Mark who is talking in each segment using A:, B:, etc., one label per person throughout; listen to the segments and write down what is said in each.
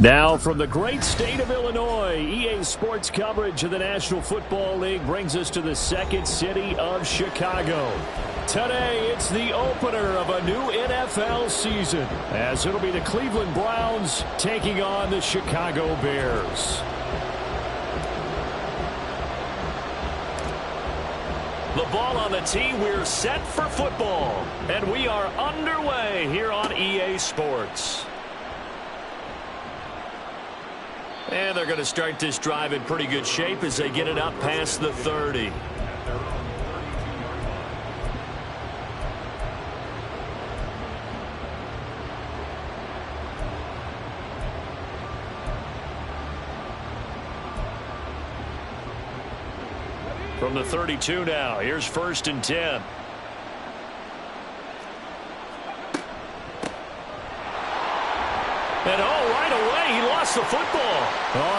A: Now from the great state of Illinois, EA Sports coverage of the National Football League brings us to the second city of Chicago. Today, it's the opener of a new NFL season, as it'll be the Cleveland Browns taking on the Chicago Bears. The ball on the tee, we're set for football, and we are underway here on EA Sports. And they're going to start this drive in pretty good shape as they get it up past the 30. From the 32 now, here's 1st and 10. And right away, he lost the football.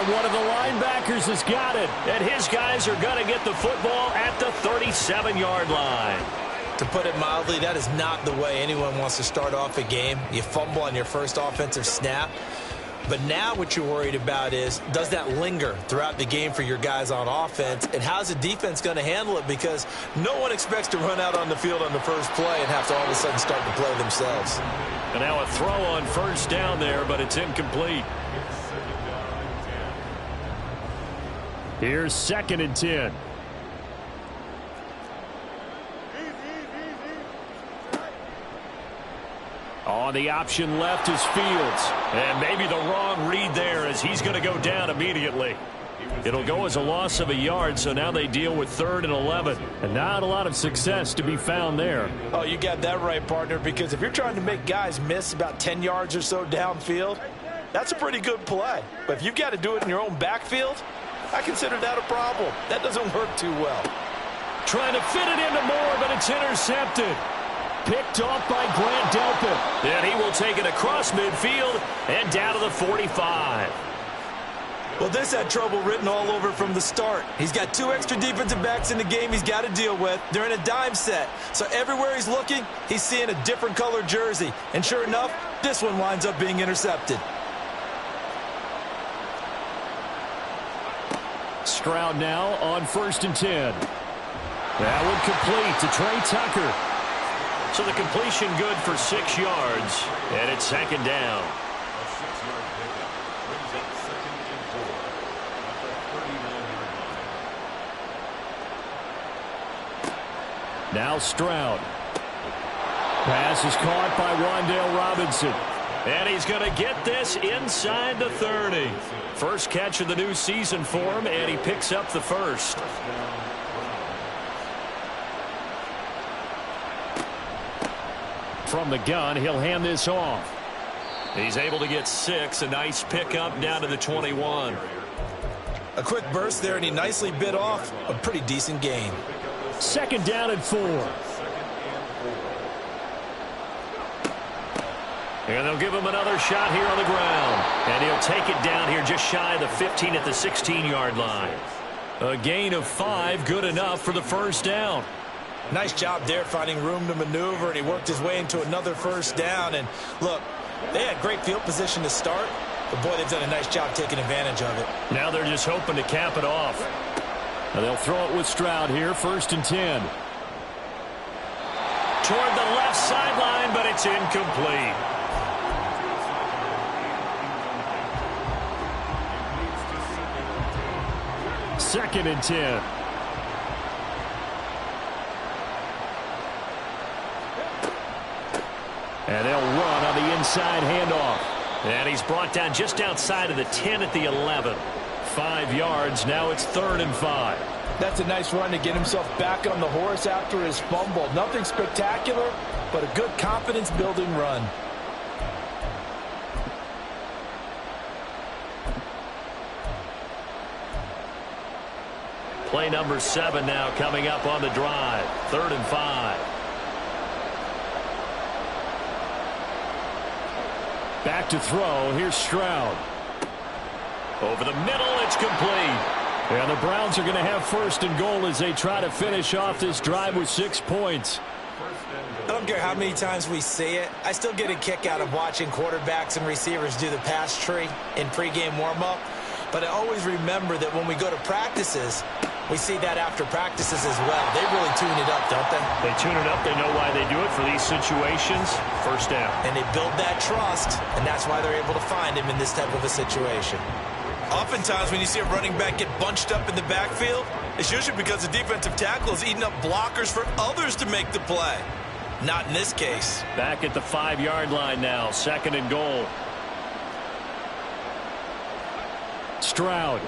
A: One of the linebackers has got it. And his guys are going to get the football at the 37-yard line.
B: To put it mildly, that is not the way anyone wants to start off a game. You fumble on your first offensive snap. But now what you're worried about is, does that linger throughout the game for your guys on offense? And how's the defense going to handle it? Because no one expects to run out on the field on the first play and have to all of a sudden start to play themselves.
A: And now a throw on 1st down there, but it's incomplete. Here's 2nd and 10. On the option left is Fields. And maybe the wrong read there as he's going to go down immediately. It'll go as a loss of a yard, so now they deal with 3rd and 11. And not a lot of success to be found there.
B: Oh, you got that right, partner, because if you're trying to make guys miss about 10 yards or so downfield, that's a pretty good play. But if you've got to do it in your own backfield, I consider that a problem. That doesn't work too well.
A: Trying to fit it into Moore, but it's intercepted. Picked off by Grant Delpit. And he will take it across midfield and down to the 45.
B: Well, this had trouble written all over from the start. He's got 2 extra defensive backs in the game he's got to deal with. They're in a dime set. So everywhere he's looking, he's seeing a different color jersey. And sure enough, this one winds up being intercepted.
A: Stroud now on 1st and 10. That one complete to Trey Tucker. So the completion good for 6 yards, and it's 2nd down. Now Stroud. Pass is caught by Wan'Dale Robinson. And he's going to get this inside the 30. First catch of the new season for him, and he picks up the 1st. From the gun, he'll hand this off. He's able to get 6. A nice pickup down to the 21.
B: A quick burst there, and he nicely bit off a pretty decent gain.
A: 2nd down and 4. And they'll give him another shot here on the ground. And he'll take it down here just shy of the 15 at the 16-yard line. A gain of 5, good enough for the 1st down.
B: Nice job there finding room to maneuver, and he worked his way into another 1st down. And look, they had great field position to start, but boy, they've done a nice job taking advantage of it.
A: Now they're just hoping to cap it off. And they'll throw it with Stroud here, 1st and 10. Toward the left sideline, but it's incomplete. Second and 10. And they'll run on the inside handoff. And he's brought down just outside of the 10 at the 11. 5 yards. Now it's 3rd and 5.
B: That's a nice run to get himself back on the horse after his fumble. Nothing spectacular, but a good confidence-building run.
A: Play number 7 now coming up on the drive. 3rd and 5. Back to throw. Here's Stroud. Over the middle, it's complete. And the Browns are going to have 1st and goal as they try to finish off this drive with 6 points.
B: I don't care how many times we see it. I still get a kick out of watching quarterbacks and receivers do the pass tree in pregame warm-up. But I always remember that when we go to practices, we see that after practices as well. They really tune it up, don't they?
A: They tune it up. They know why they do it for these situations. First down.
B: And they build that trust, and that's why they're able to find him in this type of a situation.
C: Oftentimes when you see a running back get bunched up in the backfield, it's usually because the defensive tackle is eating up blockers for others to make the play. Not in this case.
A: Back at the 5-yard line now. Second and goal. Stroud.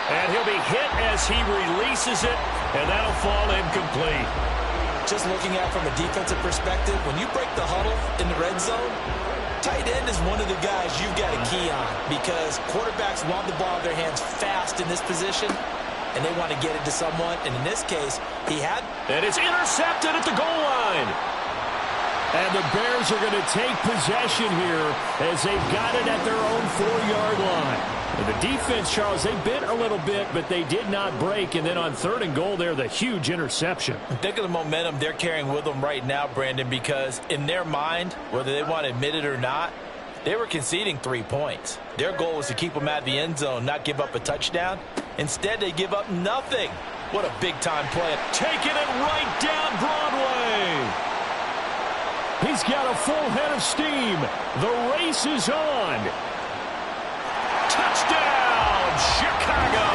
A: And he'll be hit as he releases it, and that'll fall incomplete.
B: Just looking at it from a defensive perspective, when you break the huddle in the red zone, tight end is one of the guys you've got to key on because quarterbacks want the ball in their hands fast in this position, and they want to get it to someone. And in this case, he had.
A: And it's intercepted at the goal line. And the Bears are going to take possession here as they've got it at their own 4-yard line. And the defense, Charles, they bit a little bit, but they did not break. And then on third and goal there, the huge interception.
C: Think of the momentum they're carrying with them right now, Brandon, because in their mind, whether they want to admit it or not, they were conceding 3 points. Their goal was to keep them out of the end zone, not give up a touchdown. Instead, they give up nothing. What a big-time play.
A: Taking it right down Broadway. He's got a full head of steam. The race is on. Touchdown, Chicago.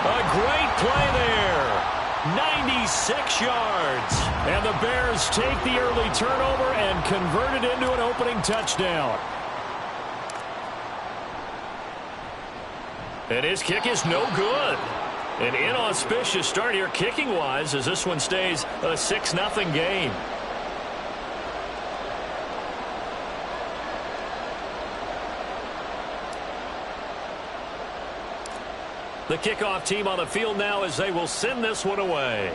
A: A great play there. 96 yards. And the Bears take the early turnover and convert it into an opening touchdown. And his kick is no good. An inauspicious start here kicking-wise as this one stays a 6-0 game. The kickoff team on the field now as they will send this one away.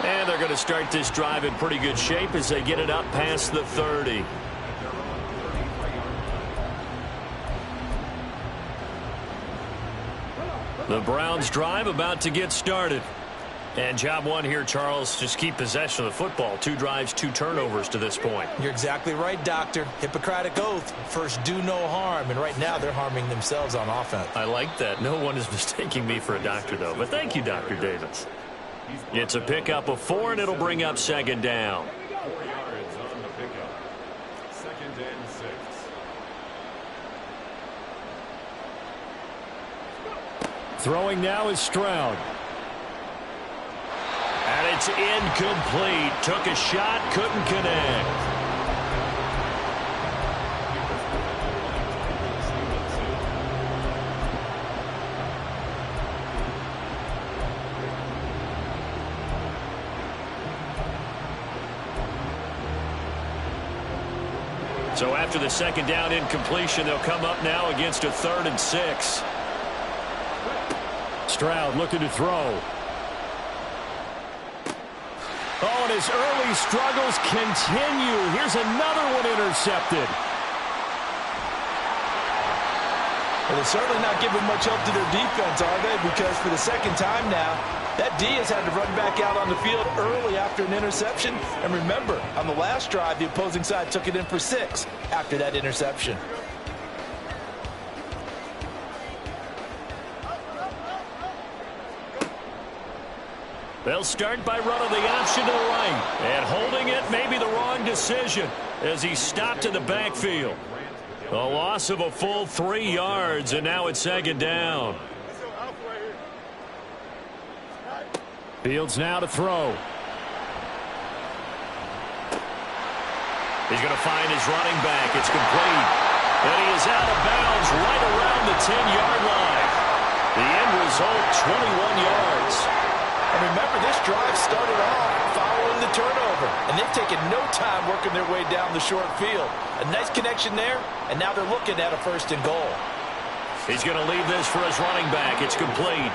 A: And they're going to start this drive in pretty good shape as they get it up past the 30. The Browns drive about to get started. And job one here, Charles, just keep possession of the football. 2 drives, 2 turnovers to this point.
B: You're exactly right, Doctor. Hippocratic oath. First, do no harm. And right now, they're harming themselves on offense.
A: I like that. No one is mistaking me for a doctor, though. But thank you, Dr. Davis. It's a pickup of 4, and it'll bring up second down.
D: 4 yards on the pickup. 2nd and 6.
A: Throwing now is Stroud. And it's incomplete. Took a shot, couldn't connect. So after the second down incompletion, they'll come up now against a 3rd and 6. Stroud looking to throw. Oh, and his early struggles continue. Here's another one intercepted.
C: Well, they're certainly not giving much help to their defense, are they? Because for the second time now, that D has had to run back out on the field early after an interception. And remember, on the last drive, the opposing side took it in for 6 after that interception.
A: They'll start by running the option to the right. And holding it may be the wrong decision as he stopped in the backfield. A loss of a full 3 yards, and now it's second down. Fields now to throw. He's going to find his running back. It's complete. And he is out of bounds right around the 10-yard line. The end result, 21 yards.
C: And remember, this drive started off following the turnover. And they've taken no time working their way down the short field. A nice connection there, and now they're looking at a 1st and goal.
A: He's going to leave this for his running back. It's complete.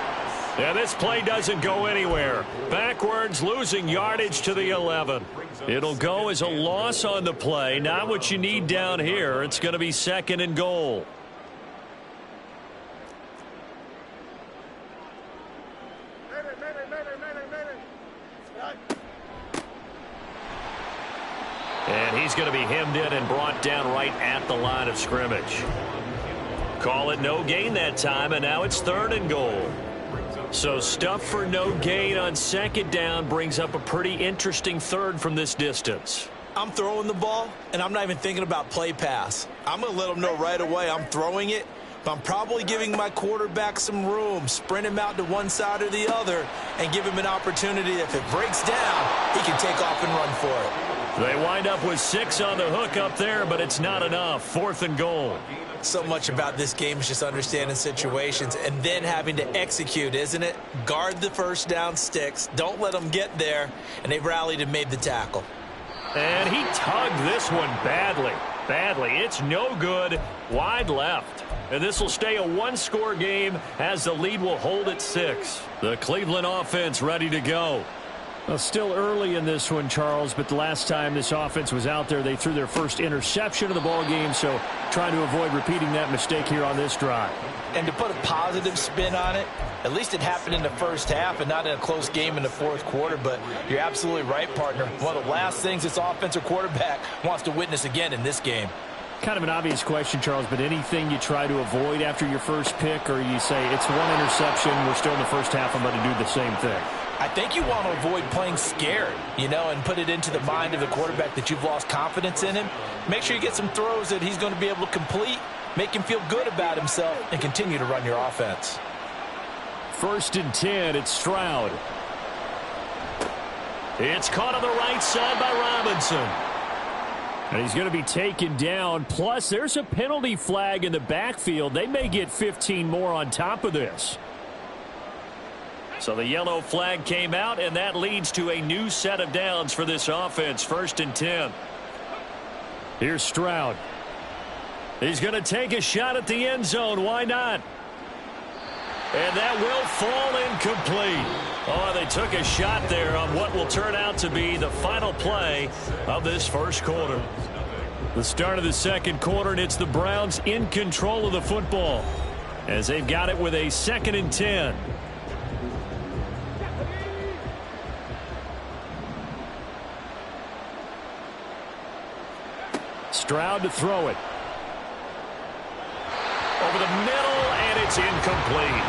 A: Yeah, this play doesn't go anywhere. Backwards, losing yardage to the 11. It'll go as a loss on the play. Not what you need down here. It's going to be 2nd and goal. And he's going to be hemmed in and brought down right at the line of scrimmage. Call it no gain that time, and now it's 3rd and goal. So stuff for no gain on 2nd down brings up a pretty interesting 3rd from this distance.
B: I'm throwing the ball, and I'm not even thinking about play pass. I'm going to let them know right away I'm throwing it, but I'm probably giving my quarterback some room, sprint him out to one side or the other, and give him an opportunity. If it breaks down, he can take off and run for it.
A: They wind up with 6 on the hook up there, but it's not enough. 4th and goal.
B: So much about this game is just understanding situations and then having to execute, isn't it? Guard the first down sticks. Don't let them get there. And they rallied and made the tackle.
A: And he tugged this one badly. It's no good. Wide left. And this will stay a 1-score game as the lead will hold at 6. The Cleveland offense ready to go. Well, still early in this one, Charles, but the last time this offense was out there, they threw their first interception of the ball game, so trying to avoid repeating that mistake here on this drive.
C: And to put a positive spin on it, at least it happened in the first half and not in a close game in the 4th quarter, but you're absolutely right, partner. One of the last things this offensive quarterback wants to witness again in this game.
A: Kind of an obvious question, Charles, but anything you try to avoid after your first pick, or you say it's 1 interception, we're still in the first half, I'm going to do the same thing?
C: I think you want to avoid playing scared, and put it into the mind of the quarterback that you've lost confidence in him. Make sure you get some throws that he's going to be able to complete, make him feel good about himself, and continue to run your offense.
A: 1st and 10, it's Stroud. It's caught on the right side by Robinson. And he's going to be taken down. Plus, there's a penalty flag in the backfield. They may get 15 more on top of this. So the yellow flag came out, and that leads to a new set of downs for this offense. 1st and 10. Here's Stroud. He's going to take a shot at the end zone. Why not? And that will fall incomplete. Oh, they took a shot there on what will turn out to be the final play of this 1st quarter. The start of the 2nd quarter, and it's the Browns in control of the football as they've got it with a 2nd and 10. Stroud to throw it. Over the middle, and it's incomplete.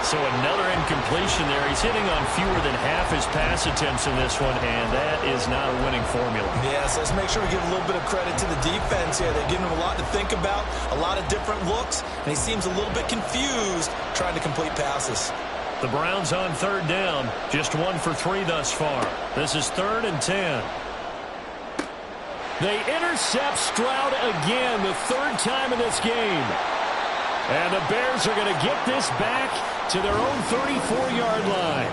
A: So another incompletion there. He's hitting on fewer than half his pass attempts in this one, and that is not a winning formula.
B: Yes, let's make sure we give a little bit of credit to the defense here. They're giving him a lot to think about, a lot of different looks, and he seems a little bit confused trying to complete passes.
A: The Browns on 3rd down, just 1 for 3 thus far. This is 3rd and 10. They intercept Stroud again, the 3rd time in this game. And the Bears are going to get this back to their own 34-yard line.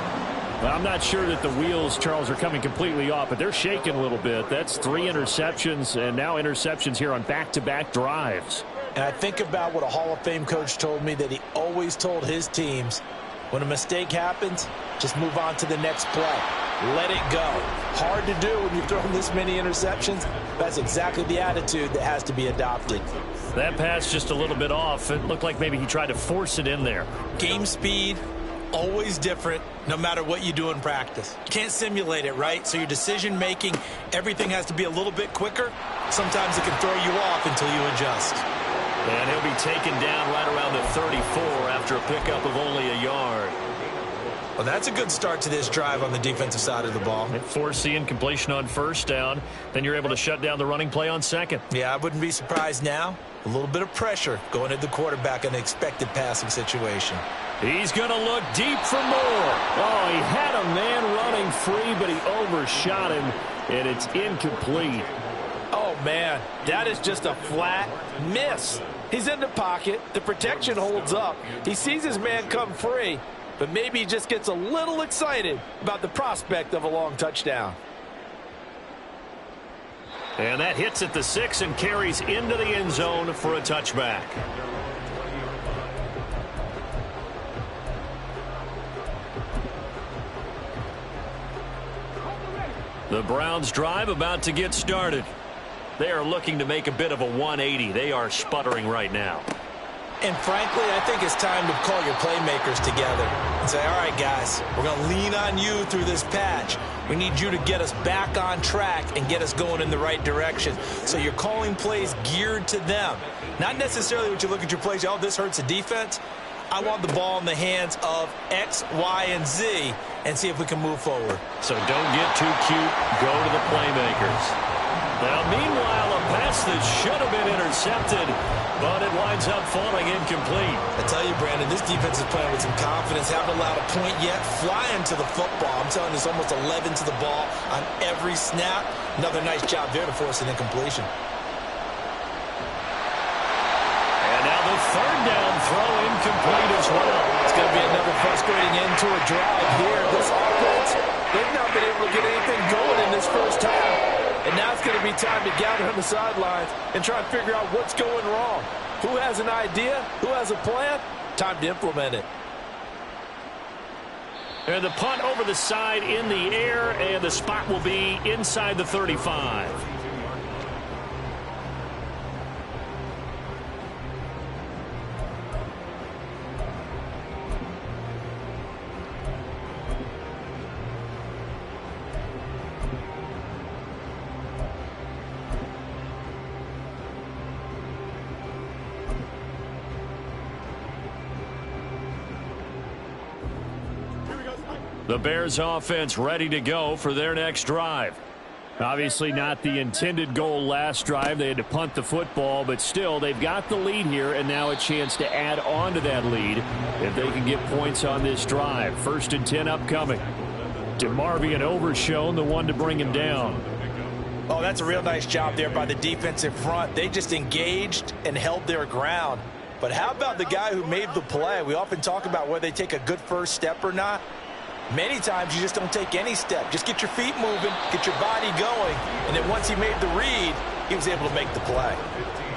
A: Well, I'm not sure that the wheels, Charles, are coming completely off, but they're shaking a little bit. That's 3 interceptions, and now interceptions here on back-to-back drives.
B: And I think about what a Hall of Fame coach told me, that he always told his teams, when a mistake happens, just move on to the next play. Let it go. Hard to do when you're throwing this many interceptions. That's exactly the attitude that has to be adopted.
A: That pass just a little bit off. It looked like maybe he tried to force it in there.
B: Game speed, always different, no matter what you do in practice. You can't simulate it, right? So your decision-making, everything has to be a little bit quicker. Sometimes it can throw you off until you adjust.
A: And he'll be taken down right around the 34 after a pickup of only a yard.
B: Well, that's a good start to this drive on the defensive side of the ball.
A: Force the incompletion on 1st down. Then you're able to shut down the running play on 2nd.
B: Yeah, I wouldn't be surprised now. A little bit of pressure going at the quarterback in an expected passing situation.
A: He's going to look deep for more. Oh, he had a man running free, but he overshot him, and it's incomplete.
C: Oh, man, that is just a flat miss. He's in the pocket. The protection holds up. He sees his man come free, but maybe he just gets a little excited about the prospect of a long touchdown.
A: And that hits at the 6 and carries into the end zone for a touchback. The Browns drive about to get started. They are looking to make a bit of a 180. They are sputtering right now.
B: And frankly, I think it's time to call your playmakers together. and say, all right, guys, we're going to lean on you through this patch. We need you to get us back on track and get us going in the right direction. So you're calling plays geared to them. Not necessarily what you look at your plays, oh, this hurts the defense. I want the ball in the hands of X, Y, and Z and see if we can move forward.
A: So don't get too cute. Go to the playmakers. Now, meanwhile, a pass that should have been intercepted, but it winds up falling incomplete.
B: I tell you, Brandon, this defense is playing with some confidence. Haven't allowed a point yet. Flying to the football. I'm telling you, it's almost 11 to the ball on every snap. Another nice job there to force an incompletion.
A: And now the third down throw incomplete as well.
C: It's going to be another frustrating end to a drive here. This offense, they've not been able to get anything going in this first half. And now it's going to be time to gather on the sidelines and try and figure out what's going wrong. Who has an idea? Who has a plan? Time to implement it.
A: And the punt over the side in the air, and the spot will be inside the 35. The Bears offense ready to go for their next drive. Obviously not the intended goal last drive. They had to punt the football, but still they've got the lead here, and now a chance to add on to that lead if they can get points on this drive. 1st and 10 upcoming. DeMarvion overshown, the one to bring him down.
C: Oh, that's a real nice job there by the defensive front. They just engaged and held their ground. But how about the guy who made the play? We often talk about whether they take a good first step or not. Many times you just don't take any step. Just get your feet moving, get your body going, and then once he made the read, he was able to make the play.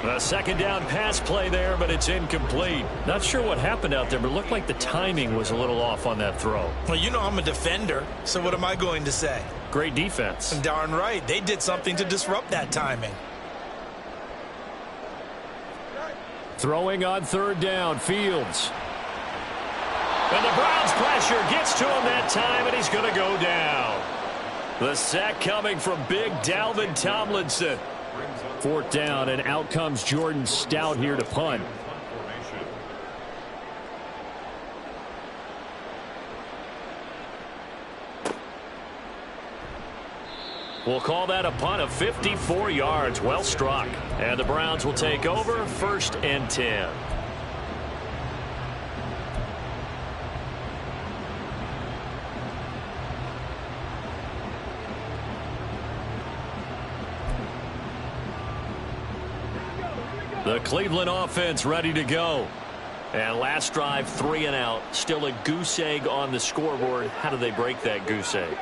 A: A second down pass play there, but it's incomplete. Not sure what happened out there, but it looked like the timing was a little off on that throw.
B: Well, you know I'm a defender, so what am I going to say?
A: Great defense.
B: Darn right. They did something to disrupt that timing.
A: Throwing on 3rd down, Fields. And the Browns pressure gets to him that time, and he's going to go down. The sack coming from big Dalvin Tomlinson. 4th down, and out comes Jordan Stout here to punt. We'll call that a punt of 54 yards. Well struck. And the Browns will take over 1st and 10. The Cleveland offense ready to go. And last drive, 3 and out. Still a goose egg on the scoreboard. How do they break that goose egg?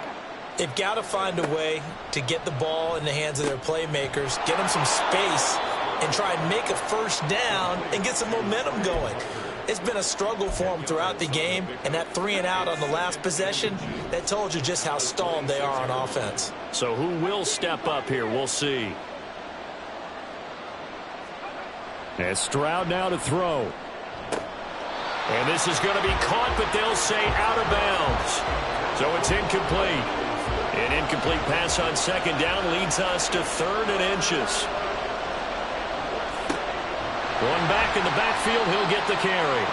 B: They've got to find a way to get the ball in the hands of their playmakers, get them some space, and try and make a first down and get some momentum going. It's been a struggle for them throughout the game, and that 3 and out on the last possession, that told you just how stalled they are on offense.
A: So who will step up here? We'll see. And Stroud now to throw. And this is going to be caught, but they'll say out of bounds. So it's incomplete. An incomplete pass on 2nd down leads us to 3rd and inches. One back in the backfield, he'll get the carry.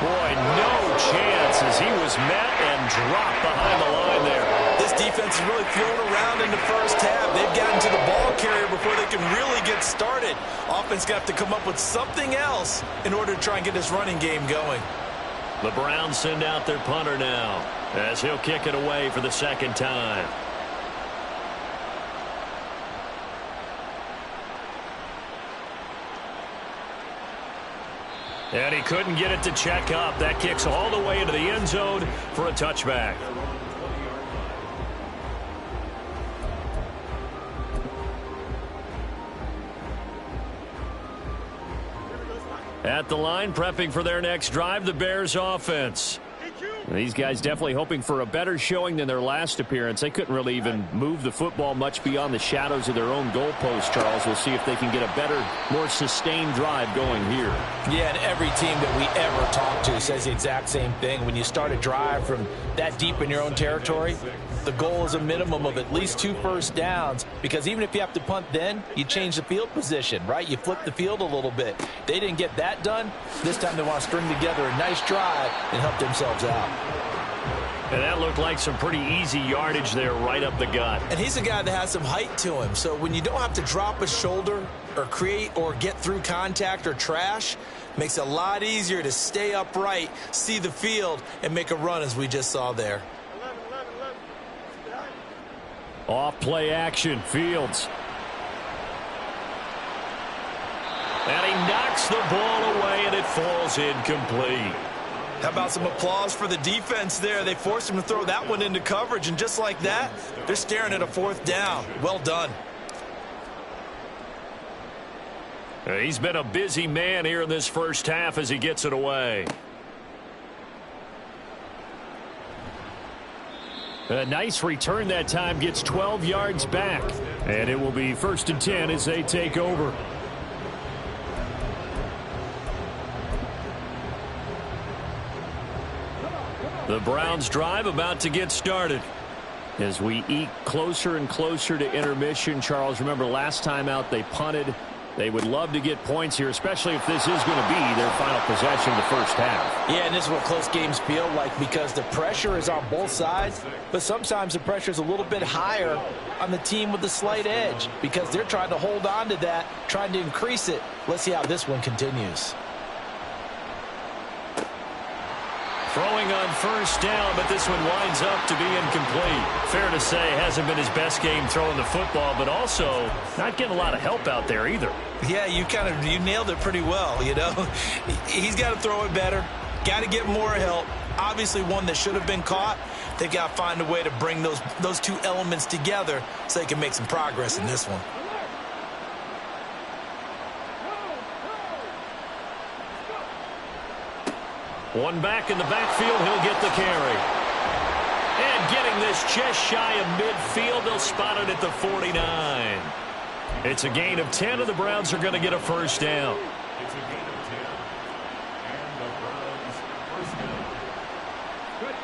A: Boy, no chance as he was met and dropped behind the line there.
B: This defense is really thrown around in the first half. They've gotten to the ball carrier before they can really get started. Offense got to come up with something else in order to try and get this running game going.
A: The Browns send out their punter now as he'll kick it away for the 2nd time. And he couldn't get it to check up. That kicks all the way into the end zone for a touchback. At the line, prepping for their next drive, the Bears offense. These guys definitely hoping for a better showing than their last appearance. They couldn't really even move the football much beyond the shadows of their own goalpost, Charles. We'll see if they can get a better, more sustained drive going here.
C: Yeah, and every team that we ever talk to says the exact same thing. When you start a drive from that deep in your own territory, the goal is a minimum of at least 2 first downs, because even if you have to punt then, you change the field position, right? You flip the field a little bit. They didn't get that done. This time they want to string together a nice drive and help themselves out.
A: And that looked like some pretty easy yardage there right up the gut.
B: And he's a guy that has some height to him. So when you don't have to drop a shoulder or create or get through contact or trash, makes it a lot easier to stay upright, see the field, and make a run as we just saw there.
A: Off play action, Fields. And he knocks the ball away, and it falls incomplete.
B: How about some applause for the defense there? They forced him to throw that one into coverage, and just like that, they're staring at a 4th down. Well done.
A: He's been a busy man here in this first half as he gets it away. A nice return that time, gets 12 yards back. And it will be 1st and 10 as they take over. The Browns drive about to get started. As we eke closer and closer to intermission, Charles, remember last time out they punted. They would love to get points here, especially if this is going to be their final possession of the first half.
C: Yeah, and this is what close games feel like, because the pressure is on both sides, but sometimes the pressure is a little bit higher on the team with the slight edge, because they're trying to hold on to that, trying to increase it. Let's see how this one continues.
A: Throwing on 1st down, but this one winds up to be incomplete. Fair to say, hasn't been his best game throwing the football, but also not getting a lot of help out there either.
B: Yeah, you nailed it pretty well, you know. He's got to throw it better, got to get more help. Obviously one that should have been caught. They've got to find a way to bring those 2 elements together so they can make some progress in this one.
A: One back in the backfield, he'll get the carry. And getting this just shy of midfield, they'll spot it at the 49. It's a gain of 10, and the Browns are going to get a 1st down.
D: It's a gain of 10. And the Browns 1st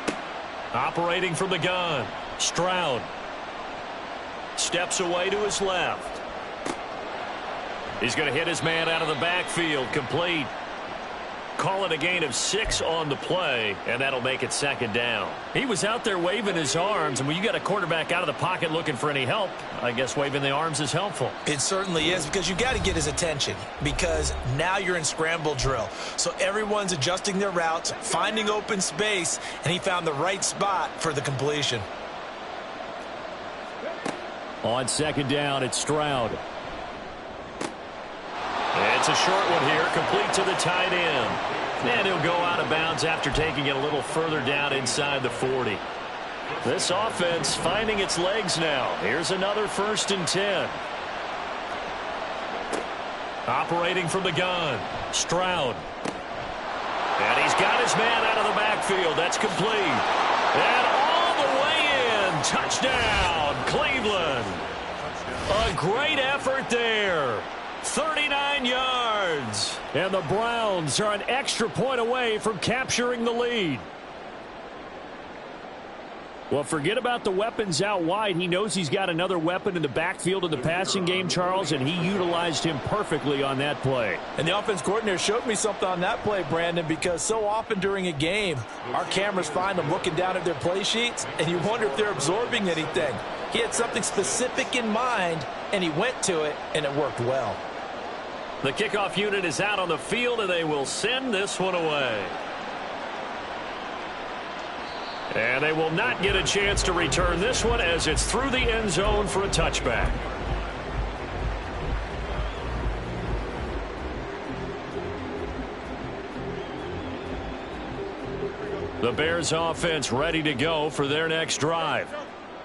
D: down.
A: Operating from the gun, Stroud. Steps away to his left. He's going to hit his man out of the backfield, complete. Call it a gain of 6 on the play, and that'll make it 2nd down. He was out there waving his arms, and when you got a quarterback out of the pocket looking for any help, I guess waving the arms is helpful.
B: It certainly is, because you got to get his attention, because now you're in scramble drill. So everyone's adjusting their routes, finding open space, and he found the right spot for the completion.
A: On 2nd down, it's Stroud. It's a short one here, complete to the tight end. And he'll go out of bounds after taking it a little further down inside the 40. This offense finding its legs now. Here's another 1st and 10. Operating from the gun, Stroud. And he's got his man out of the backfield. That's complete. And all the way in. Touchdown, Cleveland. A great effort there. 39 yards. And the Browns are an extra point away from capturing the lead. Well, forget about the weapons out wide. He knows he's got another weapon in the backfield in the passing game, Charles, and he utilized him perfectly on that play.
C: And the offense coordinator showed me something on that play, Brandon, because so often during a game, our cameras find them looking down at their play sheets, and you wonder if they're absorbing anything. He had something specific in mind, and he went to it, and it worked well.
A: The kickoff unit is out on the field, and they will send this one away. And they will not get a chance to return this one as it's through the end zone for a touchback. The Bears offense ready to go for their next drive.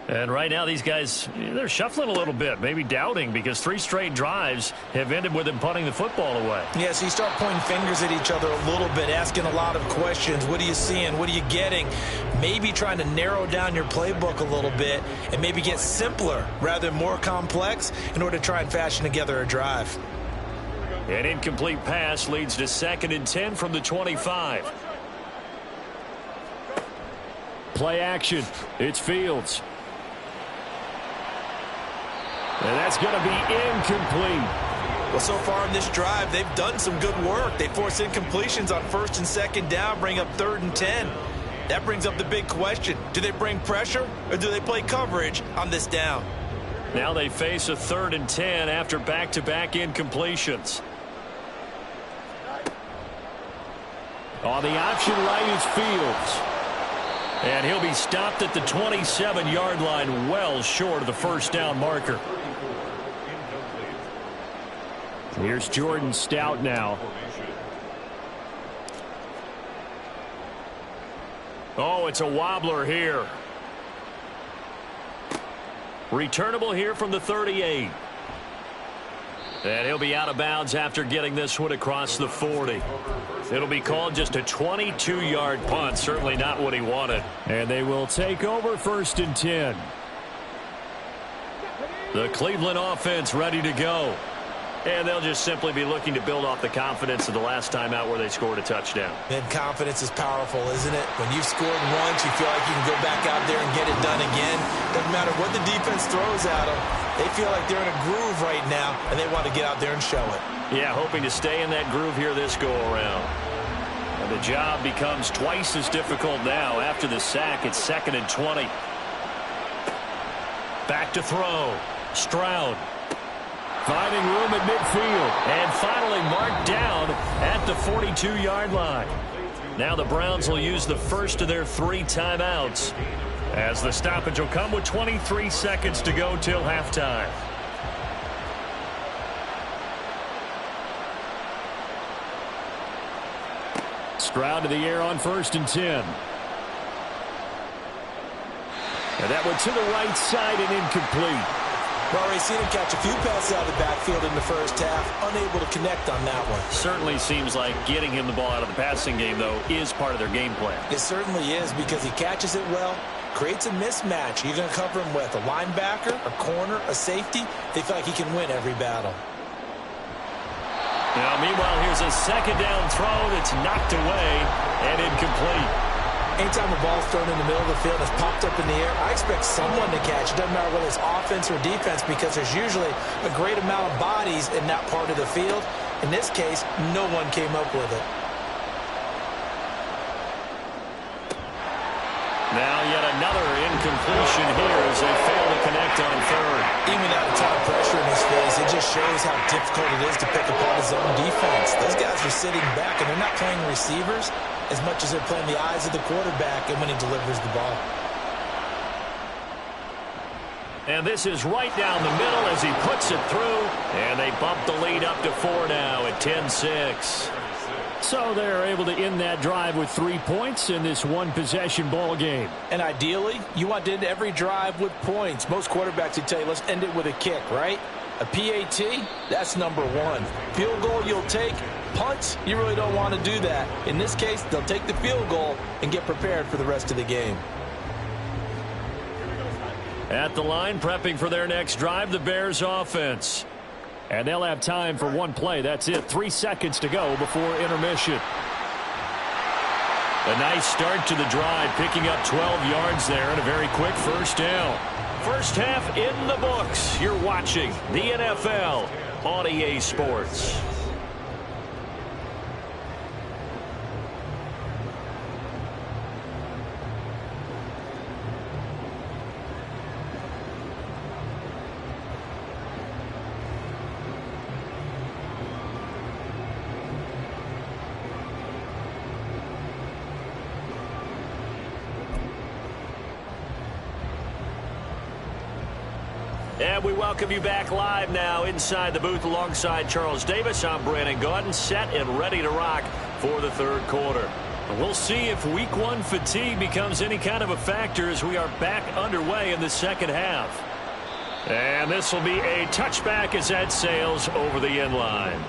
A: And right now these guys, they're shuffling a little bit, maybe doubting, because 3 straight drives have ended with them punting the football away.
B: Yeah, so you start pointing fingers at each other a little bit, asking a lot of questions. What are you seeing? What are you getting? Maybe trying to narrow down your playbook a little bit and maybe get simpler rather than more complex in order to try and fashion together a drive.
A: An incomplete pass leads to 2nd and 10 from the 25. Play action. It's Fields. And that's going to be incomplete.
B: Well, so far in this drive, they've done some good work. They force incompletions on 1st and 2nd down, bring up 3rd and 10. That brings up the big question. Do they bring pressure or do they play coverage on this down?
A: Now they face a 3rd and 10 after back-to-back incompletions. On the option right is Fields. And he'll be stopped at the 27-yard line, well short of the 1st down marker. Here's Jordan Stout now. Oh, it's a wobbler here. Returnable here from the 38. And he'll be out of bounds after getting this one across the 40. It'll be called just a 22-yard punt. Certainly not what he wanted. And they will take over 1st and 10. The Cleveland offense ready to go. And they'll just simply be looking to build off the confidence of the last time out where they scored a touchdown.
B: And confidence is powerful, isn't it? When you've scored once, you feel like you can go back out there and get it done again. Doesn't matter what the defense throws at them. They feel like they're in a groove right now, and they want to get out there and show it.
A: Yeah, hoping to stay in that groove here this go-around. And the job becomes twice as difficult now. After the sack, it's 2nd and 20. Back to throw. Stroud. Finding room at midfield. And finally marked down at the 42-yard line. Now the Browns will use the first of their 3 timeouts, as the stoppage will come with 23 seconds to go till halftime. Stroud to the air on 1st and 10. And that went to the right side and incomplete.
B: We've already seen him catch a few passes out of the backfield in the first half, unable to connect on that one.
A: Certainly seems like getting him the ball out of the passing game, though, is part of their game plan.
B: It certainly is, because he catches it well, creates a mismatch. You're going to cover him with a linebacker, a corner, a safety. They feel like he can win every battle.
A: Now, meanwhile, here's a 2nd down throw that's knocked away and incomplete.
B: Anytime a ball's thrown in the middle of the field and it's popped up in the air, I expect someone to catch. It doesn't matter whether it's offense or defense, because there's usually a great amount of bodies in that part of the field. In this case, no one came up with it.
A: Now yet another incompletion here as they fail to connect on 3rd.
B: Even without a ton of pressure in his face, it just shows how difficult it is to pick apart his own defense. Those guys are sitting back, and they're not playing receivers as much as they're playing the eyes of the quarterback and when he delivers the ball.
A: And this is right down the middle as he puts it through, and they bump the lead up to 4 now at 10-6. So they're able to end that drive with 3 points in this one-possession ball game.
B: And ideally, you want to end every drive with points. Most quarterbacks would tell you, let's end it with a kick, right? A PAT, that's number 1. Field goal you'll take. Punts, you really don't want to do that. In this case, they'll take the field goal and get prepared for the rest of the game.
A: At the line, prepping for their next drive, the Bears offense. And they'll have time for 1 play. That's it. 3 seconds to go before intermission. A nice start to the drive, picking up 12 yards there and a very quick 1st down. First half in the books. You're watching the NFL on EA Sports. And we welcome you back live now inside the booth alongside Charles Davis. I'm Brandon Gaudin, set and ready to rock for the 3rd quarter. We'll see if week one fatigue becomes any kind of a factor as we are back underway in the second half. And this will be a touchback as that sails over the end line.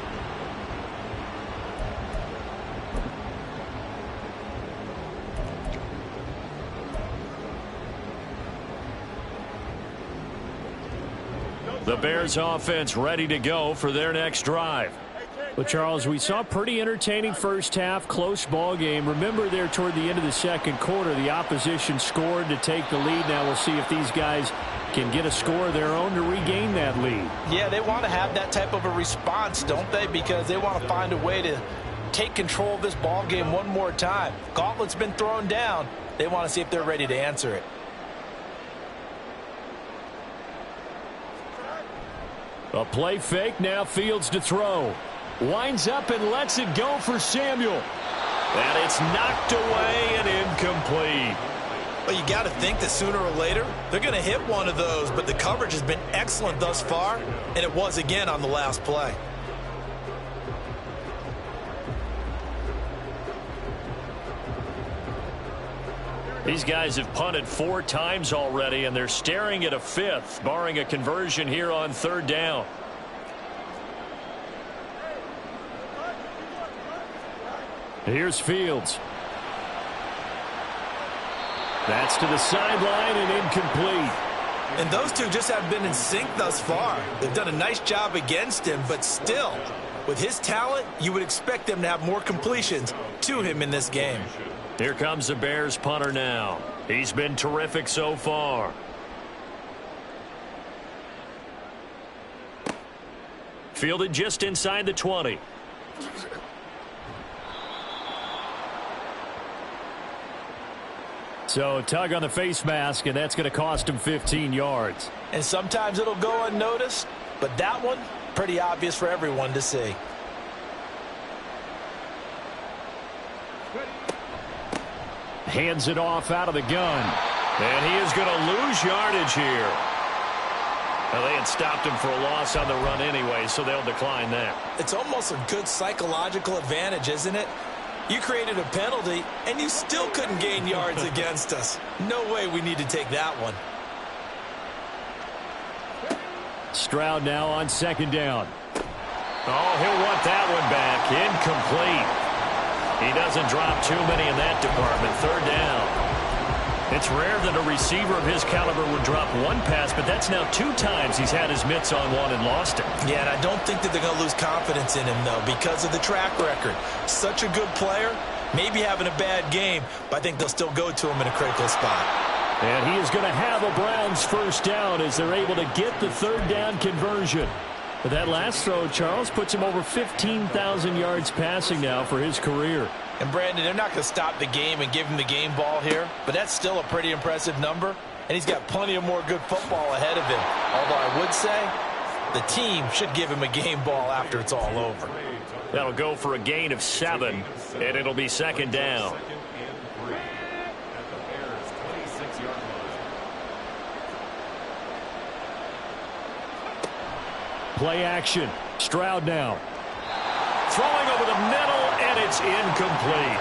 A: The Bears offense ready to go for their next drive. Well, Charles, we saw a pretty entertaining first half, close ball game. Remember there toward the end of the second quarter, the opposition scored to take the lead. Now we'll see if these guys can get a score of their own to regain that lead.
C: Yeah, they want to have that type of a response, don't they? Because they want to find a way to take control of this ball game one more time. Gauntlet's been thrown down. They want to see if they're ready to answer it.
A: A play fake, now Fields to throw. Winds up and lets it go for Samuel. And it's knocked away and incomplete.
B: Well, you got to think that sooner or later they're going to hit one of those, but the coverage has been excellent thus far, and it was again on the last play.
A: These guys have punted 4 times already, and they're staring at a 5th, barring a conversion here on 3rd down. Here's Fields. That's to the sideline and incomplete.
B: And those two just haven't been in sync thus far. They've done a nice job against him, but still, with his talent, you would expect them to have more completions to him in this game.
A: Here comes the Bears punter now. He's been terrific so far. Fielded just inside the 20. So tug on the face mask, and that's going to cost him 15 yards.
C: And sometimes it'll go unnoticed, but that one, pretty obvious for everyone to see.
A: Hands it off out of the gun. And he is going to lose yardage here. Well, they had stopped him for a loss on the run anyway, so they'll decline that.
B: It's almost a good psychological advantage, isn't it? You created a penalty, and you still couldn't gain yards against us. No way we need to take that one.
A: Stroud now on 2nd down. Oh, he'll want that one back. Incomplete. He doesn't drop too many in that department. 3rd down. It's rare that a receiver of his caliber would drop one pass, but that's now 2 times he's had his mitts on one and lost it.
B: Yeah, and I don't think that they're going to lose confidence in him, though, because of the track record. Such a good player, maybe having a bad game, but I think they'll still go to him in a critical spot.
A: And he is going to have a Browns 1st down as they're able to get the 3rd down conversion. But that last throw, Charles, puts him over 15,000 yards passing now for his career.
C: And, Brandon, they're not going to stop the game and give him the game ball here, but that's still a pretty impressive number, and he's got plenty of more good football ahead of him. Although I would say the team should give him a game ball after it's all over.
A: That'll go for a gain of 7, and it'll be 2nd down. Play action. Stroud now. Throwing over the middle, and it's incomplete.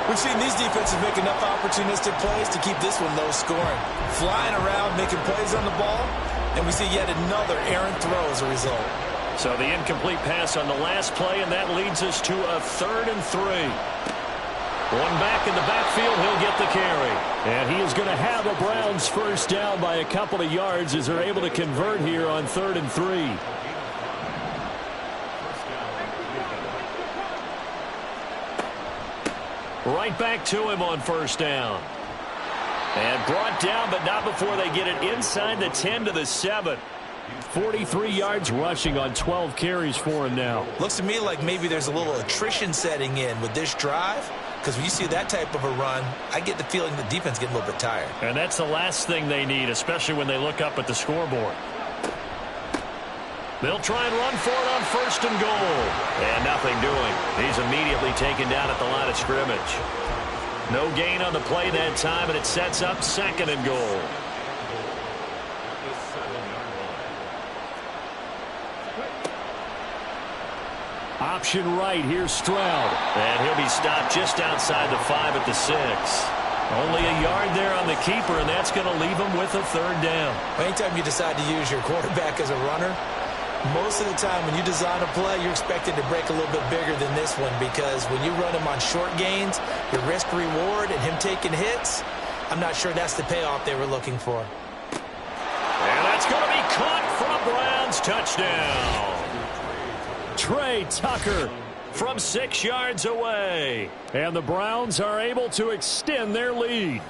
B: We've seen these defenses make enough opportunistic plays to keep this one low scoring. Flying around, making plays on the ball, and we see yet another errant throw as a result.
A: So the incomplete pass on the last play, and that leads us to a 3rd and 3. One back in the backfield, he'll get the carry. And he is going to have a Browns 1st down by a couple of yards as they're able to convert here on 3rd and 3. Right back to him on 1st down. And brought down, but not before they get it inside the 10 to the 7. 43 yards rushing on 12 carries for him now.
B: Looks to me like maybe there's a little attrition setting in with this drive, because when you see that type of a run, I get the feeling the defense getting a little bit tired.
A: And that's the last thing they need, especially when they look up at the scoreboard. They'll try and run for it on 1st and goal. And nothing doing. He's immediately taken down at the line of scrimmage. No gain on the play that time, and it sets up 2nd and goal. Option right, here's Stroud.
E: And he'll be stopped just outside the 5 at the 6.
A: Only a yard there on the keeper, and that's going to leave him with a third down.
B: Anytime you decide to use your quarterback as a runner, most of the time when you design a play, you're expected to break a little bit bigger than this one, because when you run him on short gains, your risk-reward and him taking hits, I'm not sure that's the payoff they were looking for.
A: And that's going to be caught for a Browns touchdown. Trey Tucker from 6 yards away. And the Browns are able to extend their lead.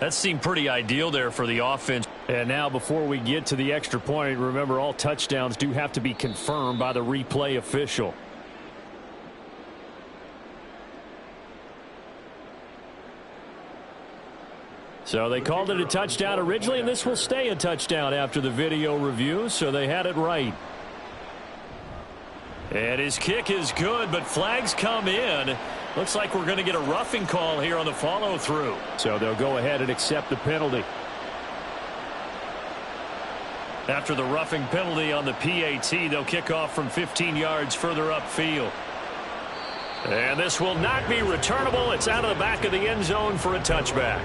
E: That seemed pretty ideal there for the offense.
A: And now before we get to the extra point, remember all touchdowns do have to be confirmed by the replay official. So they called it a touchdown originally, and this will stay a touchdown after the video review, so they had it right. And his kick is good, but flags come in. Looks like we're going to get a roughing call here on the follow-through. So they'll go ahead and accept the penalty. After the roughing penalty on the PAT, they'll kick off from 15 yards further upfield. And this will not be returnable. It's out of the back of the end zone for a touchback.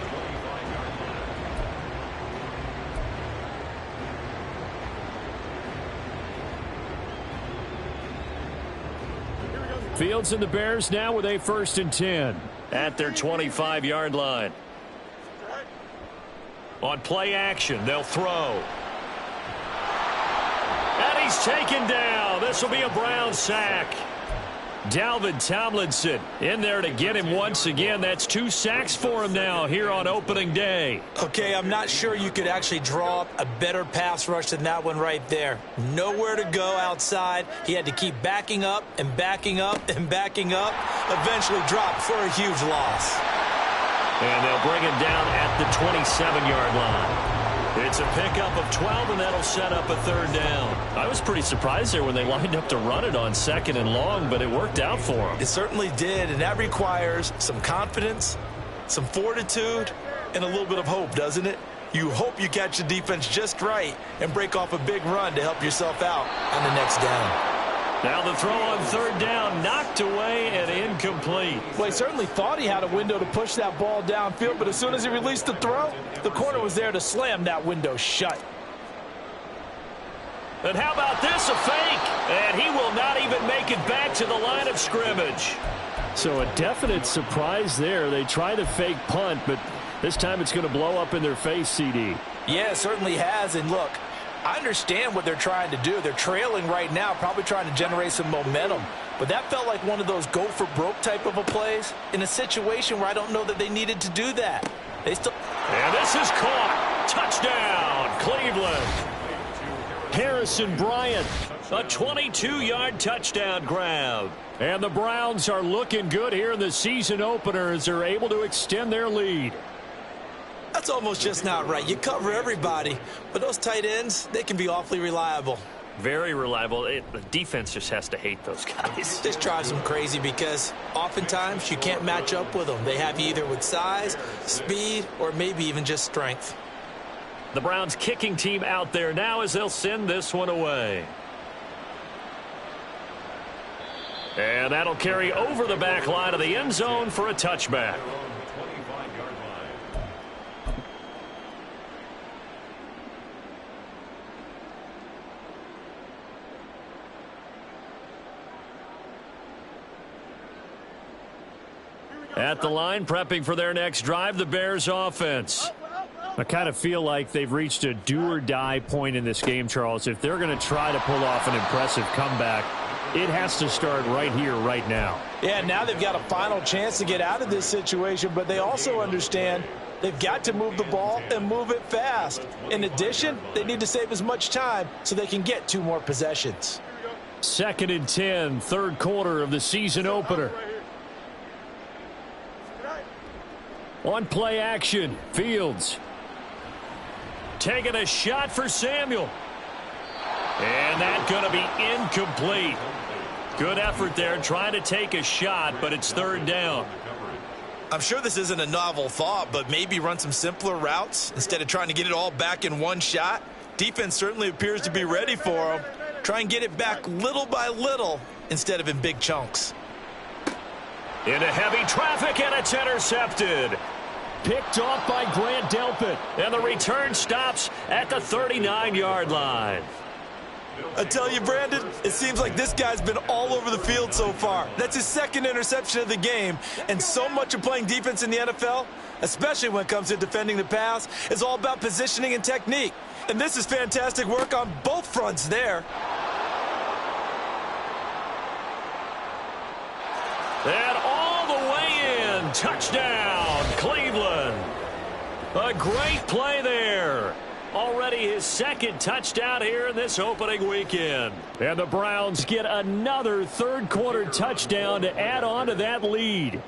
A: Fields and the Bears now with a 1st and 10 at their 25-yard line. On play action, they'll throw. And he's taken down. This will be a Browns sack. Dalvin Tomlinson in there to get him once again. That's 2 sacks for him now here on opening day.
B: Okay, I'm not sure you could actually draw up a better pass rush than that one right there. Nowhere to go outside. He had to keep backing up and backing up and backing up. Eventually dropped for a huge loss.
A: And they'll bring him down at the 27-yard line. It's a pickup of 12, and that'll set up a 3rd down. I was pretty surprised there when they lined up to run it on 2nd and long, but it worked out for them.
B: It certainly did, and that requires some confidence, some fortitude, and a little bit of hope, doesn't it? You hope you catch the defense just right and break off a big run to help yourself out on the next down.
A: Now the throw on 3rd down, knocked away and incomplete.
C: Well, he certainly thought he had a window to push that ball downfield, but as soon as he released the throw, the corner was there to slam that window shut.
A: And how about this, a fake? And he will not even make it back to the line of scrimmage. So a definite surprise there. They try to fake punt, but this time it's going to blow up in their face, CD.
C: Yeah, it certainly has, and look, I understand what they're trying to do. They're trailing right now, probably trying to generate some momentum. But that felt like one of those go-for-broke type of a plays in a situation where I don't know that they needed to do that. And
A: this is caught. Touchdown, Cleveland. Harrison Bryant, a 22-yard touchdown grab. And the Browns are looking good here in the season opener as they're able to extend their lead.
B: That's almost just not right. You cover everybody, but those tight ends, they can be awfully reliable.
E: Very reliable. The defense just has to hate those guys.
B: This drives them crazy because oftentimes you can't match up with them. They have you either with size, speed, or maybe even just strength.
A: The Browns kicking team out there now as they'll send this one away. And that'll carry over the back line of the end zone for a touchback. At the line, prepping for their next drive, the Bears offense. I kind of feel like they've reached a do-or-die point in this game, Charles. If they're going to try to pull off an impressive comeback, it has to start right here, right now.
C: Yeah, now they've got a final chance to get out of this situation, but they also understand they've got to move the ball and move it fast. In addition, they need to save as much time so they can get 2 more possessions.
A: 2nd and 10, 3rd quarter of the season opener. On play action, Fields taking a shot for Samuel. And that's going to be incomplete. Good effort there trying to take a shot, but it's 3rd down.
B: I'm sure this isn't a novel thought, but maybe run some simpler routes instead of trying to get it all back in one shot. Defense certainly appears to be ready for them. Try and get it back little by little instead of in big chunks.
A: Into heavy traffic, and it's intercepted. Picked off by Grant Delpit, and the return stops at the 39-yard line.
B: I tell you, Brandon, it seems like this guy's been all over the field so far. That's his second interception of the game, and so much of playing defense in the NFL, especially when it comes to defending the pass, is all about positioning and technique. And this is fantastic work on both fronts there.
A: And all the way in, touchdown, Cleveland. A great play there. Already his second touchdown here in this opening weekend. And the Browns get another third-quarter touchdown to add on to that lead.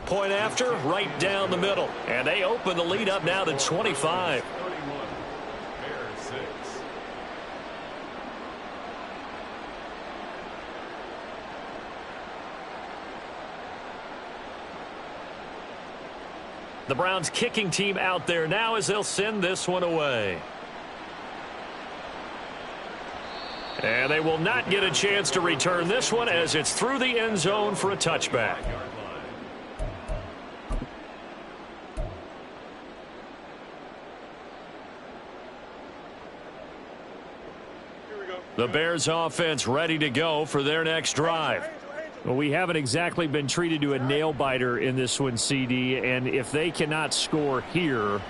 A: Point after, right down the middle. And they open the lead up now to 25. The Browns kicking team out there now as they'll send this one away. And they will not get a chance to return this one as it's through the end zone for a touchback. The Bears offense ready to go for their next drive. Well, we haven't exactly been treated to a nail-biter in this one, CD, and if they cannot score here,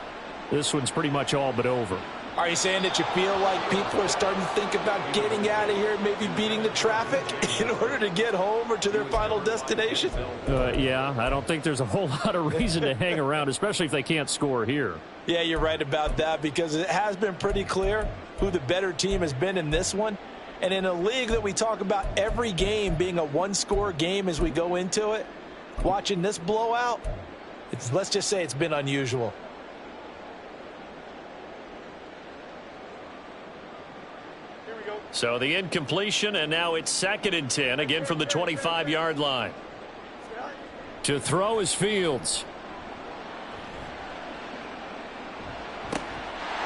A: this one's pretty much all but over.
C: Are you saying that you feel like people are starting to think about getting out of here and maybe beating the traffic in order to get home or to their final destination?
A: Yeah, I don't think there's a whole lot of reason to hang around, especially if they can't score here.
C: Yeah, you're right about that because it has been pretty clear who the better team has been in this one. And in a league that we talk about every game being a one-score game as we go into it, watching this blowout, let's just say it's been unusual.
A: So the incompletion, and now it's 2nd and 10, again from the 25-yard line. To throw is Fields.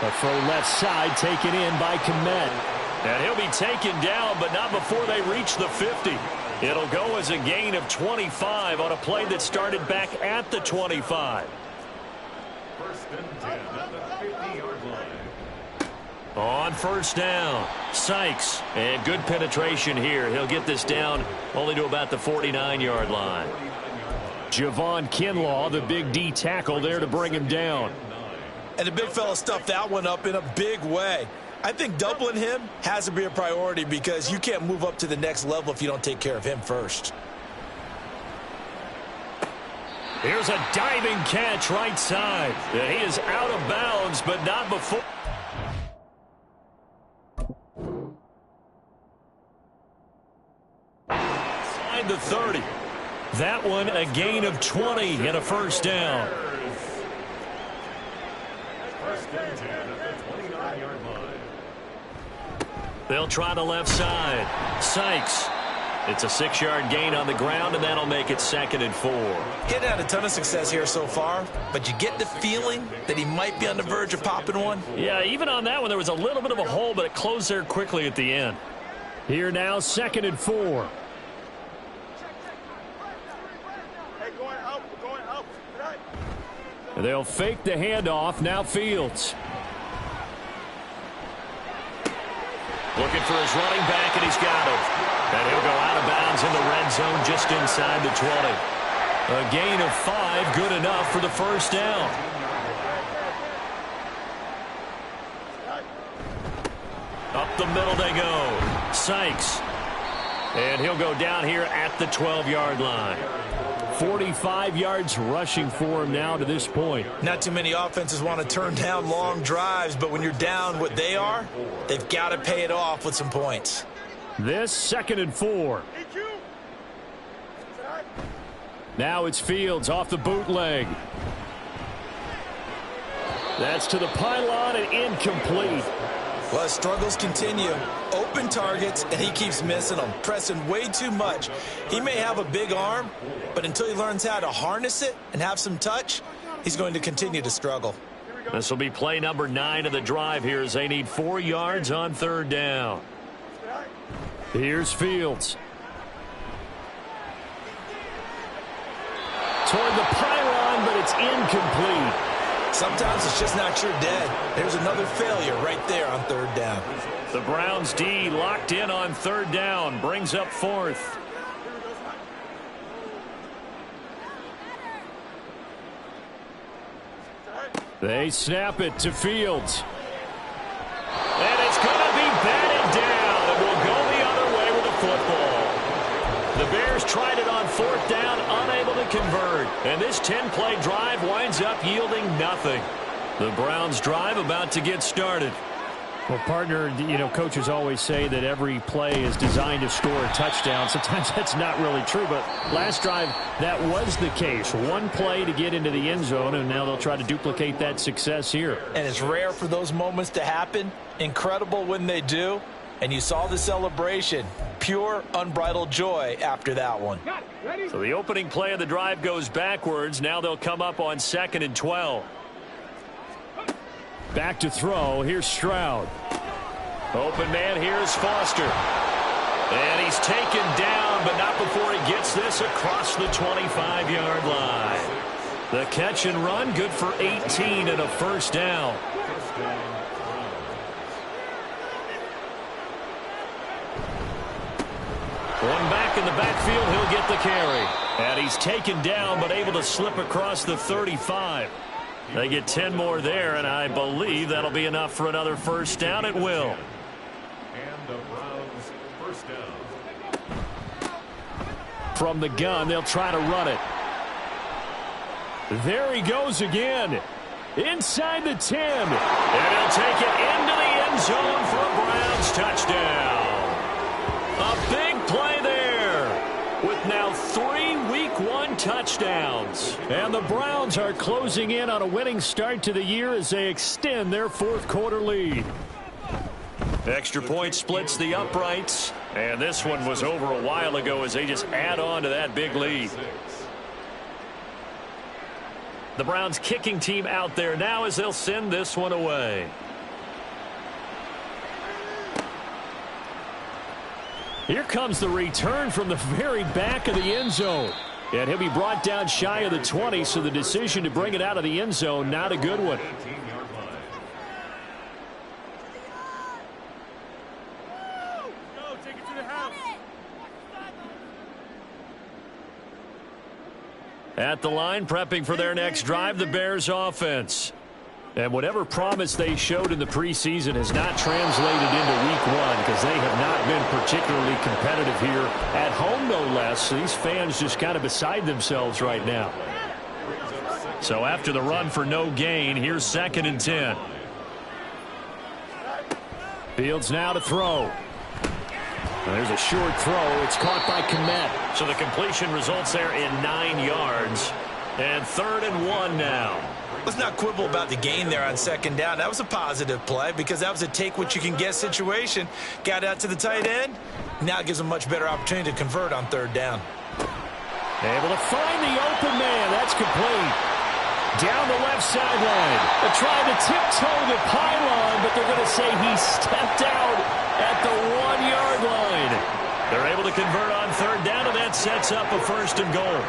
A: A throw left side taken in by Kmet. And he'll be taken down, but not before they reach the 50. It'll go as a gain of 25 on a play that started back at the 25.
D: 1st and 10 at the 50-yard line.
A: On first down, Sykes. And good penetration here. He'll get this down only to about the 49-yard line. Javon Kinlaw, the big D tackle there to bring him down.
B: And the big fella stuffed that one up in a big way. I think doubling him has to be a priority because you can't move up to the next level if you don't take care of him first.
A: Here's a diving catch right side. He is out of bounds, but not before. Inside the 30. That one a gain of 20 and a first down.
D: 1st and 10 at the 29-yard line.
A: They'll try the left side. Sykes. It's a 6-yard gain on the ground, and that'll make it 2nd and 4.
B: Getting had a ton of success here so far, but you get the feeling that he might be on the verge of popping one.
A: Yeah, even on that one, there was a little bit of a hole, but it closed there quickly at the end. Here now, 2nd and 4. They'll fake the handoff. Now Fields. Looking for his running back, and he's got him. And he'll go out of bounds in the red zone just inside the 20. A gain of 5, good enough for the first down. Up the middle they go. Sykes. And he'll go down here at the 12-yard line. 45 yards rushing for him now to this point.
B: Not too many offenses want to turn down long drives, but when you're down what they are, they've got to pay it off with some points.
A: This 2nd and 4. Now it's Fields off the bootleg. That's to the pylon and incomplete.
B: Well, his struggles continue. Open targets, and he keeps missing them, pressing way too much. He may have a big arm, but until he learns how to harness it and have some touch, he's going to continue to struggle.
A: This will be play number 9 of the drive here as they need 4 yards on third down. Here's Fields. Toward the pylon, but it's incomplete.
B: Sometimes it's just not your day. There's another failure right there on third down.
A: The Browns D locked in on third down, brings up 4th. They snap it to Fields. And it's going to be batted down, and will go the other way with the football. The Bears tried it on 4th down, unable to convert. And this 10-play drive winds up yielding nothing. The Browns drive about to get started.
F: Well, partner, you know, coaches always say that every play is designed to score a touchdown. Sometimes that's not really true, but last drive, that was the case. One play to get into the end zone, and now they'll try to duplicate that success here.
C: And it's rare for those moments to happen. Incredible when they do. And you saw the celebration. Pure, unbridled joy after that one.
A: So the opening play of the drive goes backwards. Now they'll come up on 2nd and 12.
F: Back to throw. Here's Stroud.
A: Open man, here's Foster. And he's taken down, but not before he gets this across the 25-yard line. The catch and run, good for 18 and a first down. One back in the backfield, he'll get the carry. And he's taken down, but able to slip across the 35. They get 10 more there, and I believe that'll be enough for another first down. It will.
D: And the Browns first down.
F: From the gun, they'll try to run it. There he goes again. Inside the 10.
A: And he'll take it into the end zone for a Browns touchdown. A big play there with now 3 Week 1 touchdowns.
F: And the Browns are closing in on a winning start to the year as they extend their 4th quarter lead.
A: Extra point splits the uprights. And this one was over a while ago as they just add on to that big lead. The Browns kicking team out there now as they'll send this one away.
F: Here comes the return from the very back of the end zone. And he'll be brought down shy of the 20, so the decision to bring it out of the end zone, not a good one.
D: 18-yard line.
G: Go, take it to the house.
A: At the line, prepping for their next drive, the Bears offense. And whatever promise they showed in the preseason has not translated into Week 1 because they have not been particularly competitive here at home, no less. These fans just kind of beside themselves right now. So after the run for no gain, here's 2nd and 10.
F: Fields now to throw. There's a short throw. It's caught by Kmet.
A: So the completion results there in 9 yards. And 3rd and 1 now.
B: Let's not quibble about the gain there on 2nd down. That was a positive play because that was a take-what-you-can-get situation. Got out to the tight end. Now it gives them a much better opportunity to convert on 3rd down.
F: Able to find the open man. That's complete. Down the left sideline. They're trying to tiptoe the pylon, but they're going to say he stepped out at the 1-yard line.
A: They're able to convert on 3rd down, and that sets up a 1st and goal.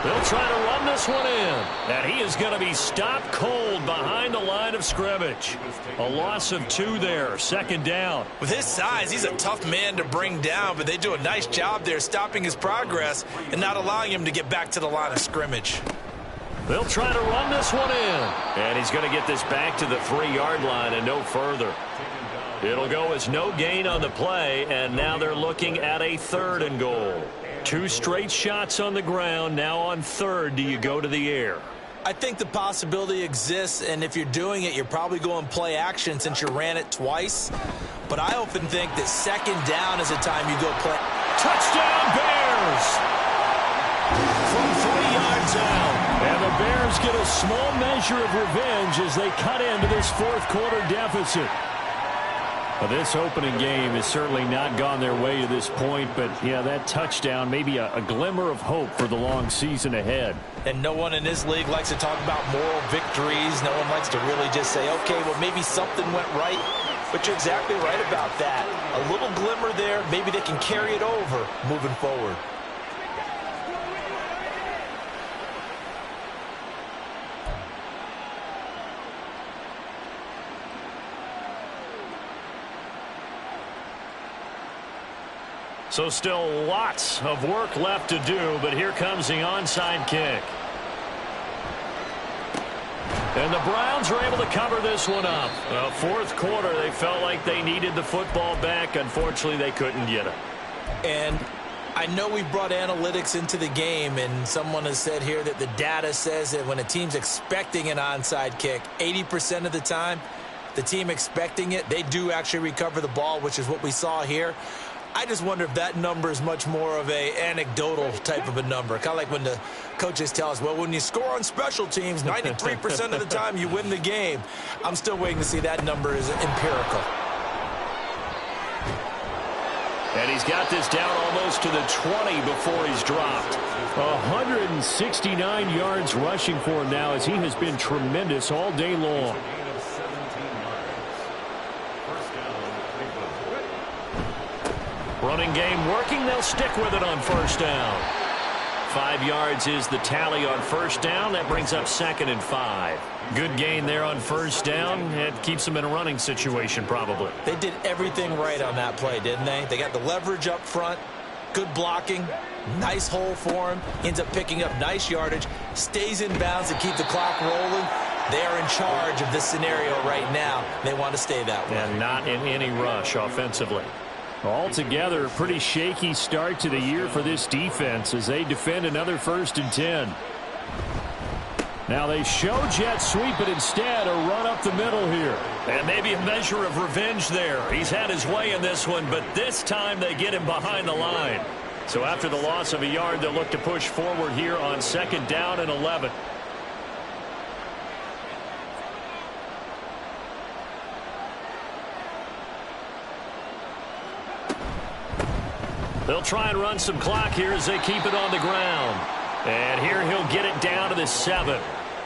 A: They'll try to run this one in. And he is going to be stopped cold behind the line of scrimmage. A loss of 2 there. 2nd down.
B: With his size, he's a tough man to bring down, but they do a nice job there stopping his progress and not allowing him to get back to the line of scrimmage.
A: They'll try to run this one in. And he's going to get this back to the 3-yard line and no further. It'll go as no gain on the play, and now they're looking at a 3rd and goal. 2 straight shots on the ground. Now on 3rd, do you go to the air?
B: I think the possibility exists, and if you're doing it, you're probably going play action since you ran it twice. But I often think that 2nd down is a time you go play.
A: Touchdown, Bears! From 3 yards out.
F: And the Bears get a small measure of revenge as they cut into this 4th quarter deficit. Well, this opening game has certainly not gone their way to this point, but yeah, that touchdown, maybe a glimmer of hope for the long season ahead.
C: And no one in this league likes to talk about moral victories. No one likes to really just say, okay, well, maybe something went right. But you're exactly right about that. A little glimmer there, maybe they can carry it over moving forward.
F: So still lots of work left to do, but here comes the onside kick. And the Browns are able to cover this one up. Fourth quarter, they felt like they needed the football back. Unfortunately, they couldn't get it.
B: And I know we brought analytics into the game, and someone has said here that the data says that when a team's expecting an onside kick, 80% of the time, the team expecting it, they do actually recover the ball, which is what we saw here. I just wonder if that number is much more of a anecdotal type of a number. Kind of like when the coaches tell us, well, when you score on special teams, 93% of the time you win the game. I'm still waiting to see that number is empirical.
F: And he's got this down almost to the 20 before he's dropped. 169 yards rushing for him now as he has been tremendous all day long. Running game working. They'll stick with it on first down. 5 yards is the tally on first down. That brings up 2nd and 5. Good gain there on first down. It keeps them in a running situation probably.
B: They did everything right on that play, didn't they? They got the leverage up front, good blocking, nice hole for him, ends up picking up nice yardage, stays in bounds to keep the clock rolling. They are in charge of this scenario right now. They want to stay that way.
F: And not in any rush offensively. Altogether, pretty shaky start to the year for this defense as they defend another 1st and 10. Now they show jet sweep, but instead a run up the middle here. And maybe a measure of revenge there. He's had his way in this one, but this time they get him behind the line. So after the loss of a yard, they'll look to push forward here on 2nd down and 11. They'll try and run some clock here as they keep it on the ground. And here he'll get it down to the 7.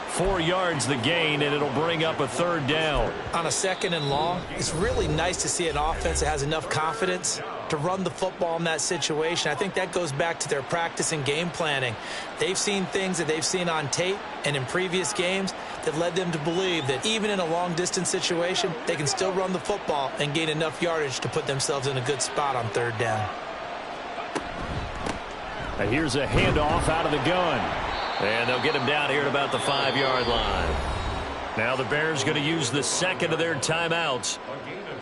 F: 4 yards the gain, and it'll bring up a 3rd down.
B: On a 2nd and long, it's really nice to see an offense that has enough confidence to run the football in that situation. I think that goes back to their practice and game planning. They've seen things that they've seen on tape and in previous games that led them to believe that even in a long-distance situation, they can still run the football and gain enough yardage to put themselves in a good spot on 3rd down.
F: And here's a handoff out of the gun. And they'll get him down here at about the 5-yard line. Now the Bears going to use the 2nd of their timeouts.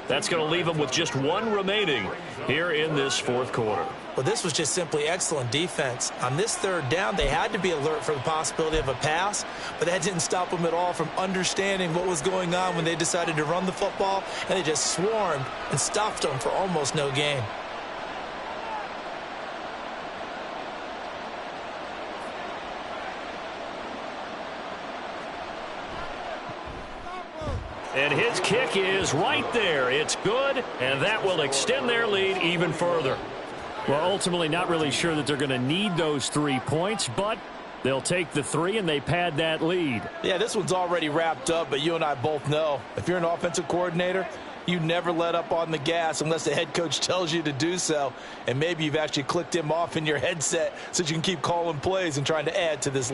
F: That's going to leave them with just 1 remaining here in this 4th quarter.
B: Well, this was just simply excellent defense. On this 3rd down, they had to be alert for the possibility of a pass, but that didn't stop them at all from understanding what was going on when they decided to run the football, and they just swarmed and stuffed them for almost no gain.
F: And his kick is right there. It's good, and that will extend their lead even further. Well, ultimately not really sure that they're going to need those 3 points, but they'll take the 3 and they pad that lead.
C: Yeah, this one's already wrapped up, but you and I both know if you're an offensive coordinator, you never let up on the gas unless the head coach tells you to do so. And maybe you've actually clicked him off in your headset so that you can keep calling plays and trying to add to this.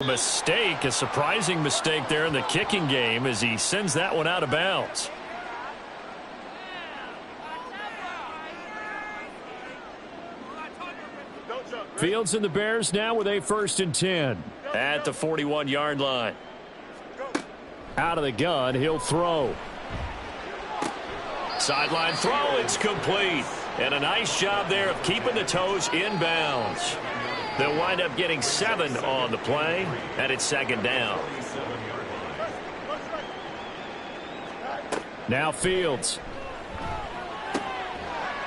F: Mistake, a surprising mistake there in the kicking game as he sends that one out of bounds. Fields and the Bears now with a 1st and 10 at the 41-yard line. Out of the gun, he'll throw. Sideline throw, it's complete. And a nice job there of keeping the toes in bounds. They'll wind up getting 7 on the play, and it's 2nd down. Now Fields.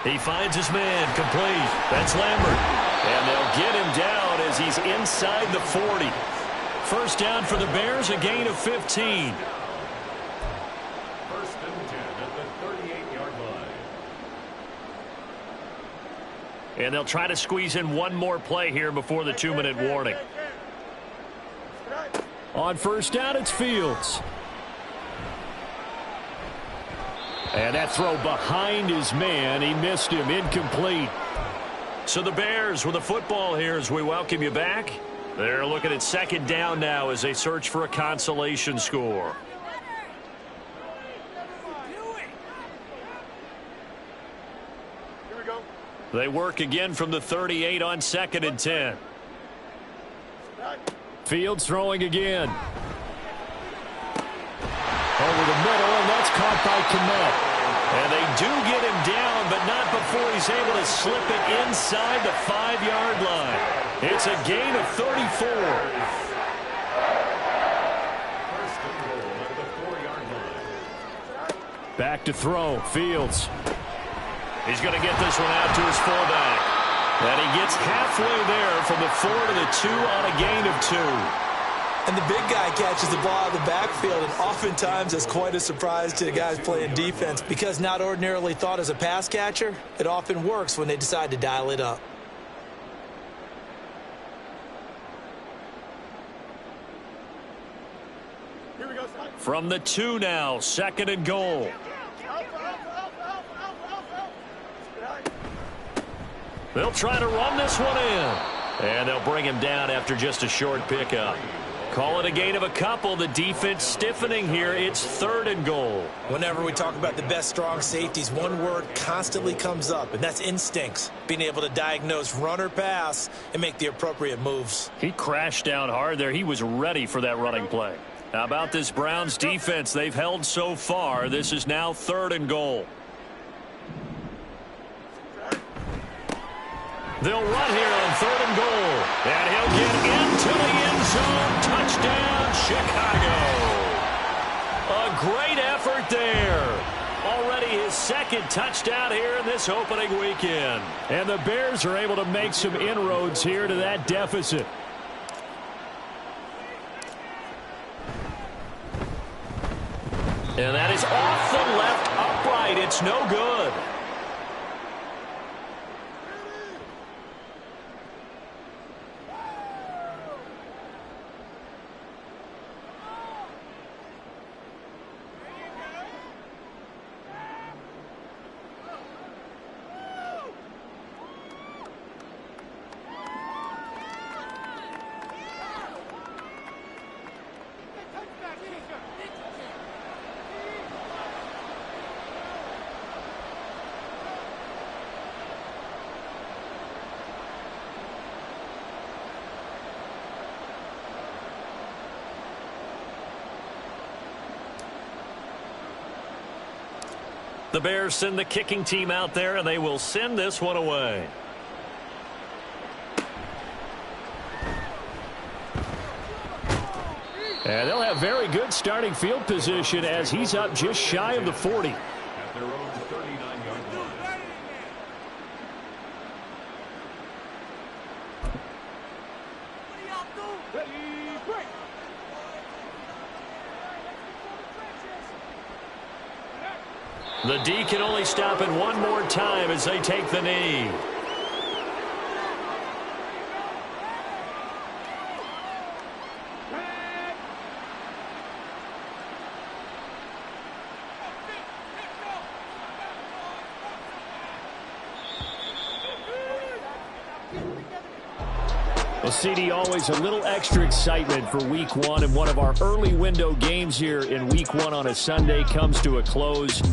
F: He finds his man, complete. That's Lambert. And they'll get him down as he's inside the 40. First down for the Bears, a gain of 15. And they'll try to squeeze in one more play here before the 2-minute warning. On first down, it's Fields. And that throw behind his man. He missed him. Incomplete. So the Bears with the football here as we welcome you back. They're looking at second down now as they search for a consolation score. They work again from the 38 on 2nd and 10. Fields throwing again. Over the middle, and that's caught by Kmet. And they do get him down, but not before he's able to slip it inside the 5-yard line. It's a gain of 34. Back to throw. Fields. He's going to get this one out to his fullback. And he gets halfway there from the 4 to the 2 on a gain of 2.
B: And the big guy catches the ball out of the backfield, and oftentimes it's quite a surprise to the guys playing defense because not ordinarily thought as a pass catcher, it often works when they decide to dial it up.
F: From the 2 now, 2nd and goal. They'll try to run this one in. And they'll bring him down after just a short pickup. Call it a gain of a couple. The defense stiffening here. It's 3rd and goal.
B: Whenever we talk about the best strong safeties, one word constantly comes up, and that's instincts. Being able to diagnose run or pass and make the appropriate moves.
F: He crashed down hard there. He was ready for that running play. How about this Browns defense? They've held so far. This is now 3rd and goal. They'll run here on 3rd and goal. And he'll get into the end zone. Touchdown, Chicago. A great effort there. Already his 2nd touchdown here in this opening weekend. And the Bears are able to make some inroads here to that deficit. And that is off the left upright. It's no good. The Bears send the kicking team out there, and they will send this one away. And they'll have very good starting field position as he's up just shy of the 40.
D: At their own 39-yard line.
F: The D can only stop it one more time as they take the knee. Well, CD, always a little extra excitement for Week 1, and one of our early window games here in Week 1 on a Sunday comes to a close.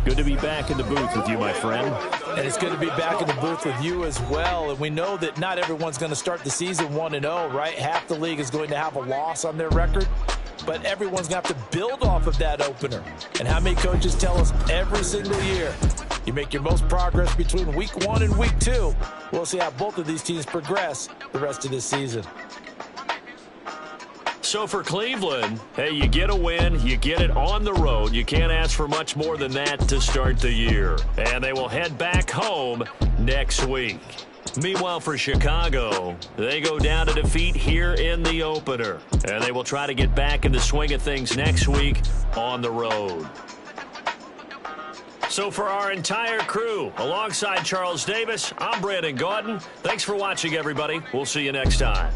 F: Good to be back in the booth with you, my friend.
B: And it's good to be back in the booth with you as well. And we know that not everyone's going to start the season 1-0, right? Half the league is going to have a loss on their record. But everyone's going to have to build off of that opener. And how many coaches tell us every single year, you make your most progress between Week 1 and Week 2. We'll see how both of these teams progress the rest of this season.
F: So for Cleveland, hey, you get a win, you get it on the road. You can't ask for much more than that to start the year. And they will head back home next week. Meanwhile, for Chicago, they go down to defeat here in the opener. And they will try to get back in the swing of things next week on the road. So
A: So for our entire crew, alongside Charles Davis, I'm Brandon Gaudin. Thanks for watching, everybody. We'll see you next time.